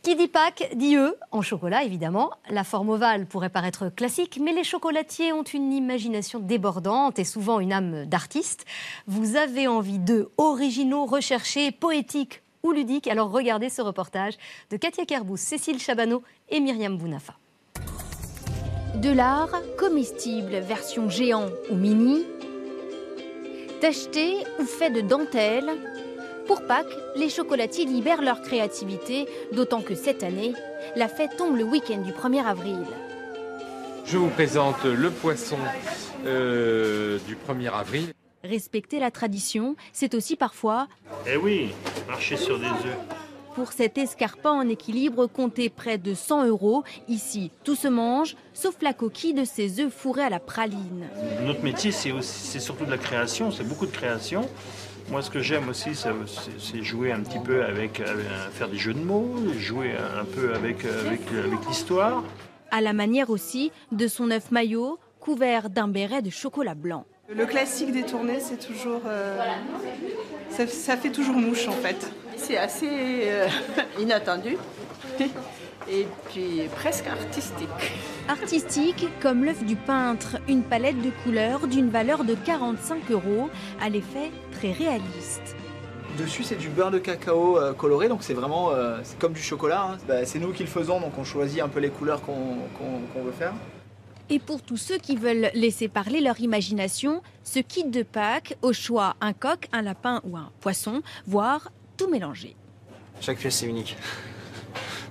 Qui dit Pâques dit œufs, en chocolat évidemment. La forme ovale pourrait paraître classique, mais les chocolatiers ont une imagination débordante et souvent une âme d'artiste. Vous avez envie d'œufs originaux, recherchés, poétiques ou ludiques. Alors regardez ce reportage de Katia Kerbous, Cécile Chabanot et Myriam Bounafa. De l'art comestible, version géant ou mini, tacheté ou fait de dentelle. Pour Pâques, les chocolatiers libèrent leur créativité, d'autant que cette année, la fête tombe le week-end du 1er avril. Je vous présente le poisson du 1er avril. Respecter la tradition, c'est aussi parfois... Eh oui, marcher sur des œufs. Pour cet escarpin en équilibre, comptez près de 100 €. Ici, tout se mange, sauf la coquille de ces œufs fourrés à la praline. Notre métier, c'est surtout de la création, c'est beaucoup de création. Moi, ce que j'aime aussi, c'est jouer un petit peu avec, faire des jeux de mots, jouer un peu avec l'histoire. À la manière aussi de son œuf maillot, couvert d'un béret de chocolat blanc. Le classique des tournées, c'est toujours... ça fait toujours mouche, en fait. C'est assez inattendu et puis presque artistique. Artistique comme l'œuf du peintre, une palette de couleurs d'une valeur de 45 €, à l'effet très réaliste. Dessus, c'est du beurre de cacao coloré, donc c'est vraiment c'est comme du chocolat. Hein. C'est nous qui le faisons, donc on choisit un peu les couleurs qu'on veut faire. Et pour tous ceux qui veulent laisser parler leur imagination, ce kit de Pâques, au choix un coq, un lapin ou un poisson, voire tout mélanger. Chaque pièce est unique.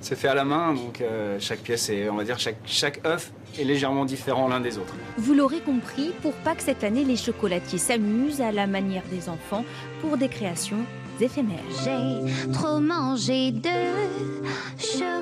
C'est fait à la main, donc chaque pièce est, on va dire, chaque œuf est légèrement différent l'un des autres. Vous l'aurez compris, pour Pâques cette année, les chocolatiers s'amusent à la manière des enfants pour des créations éphémères. J'ai trop mangé de chocolat.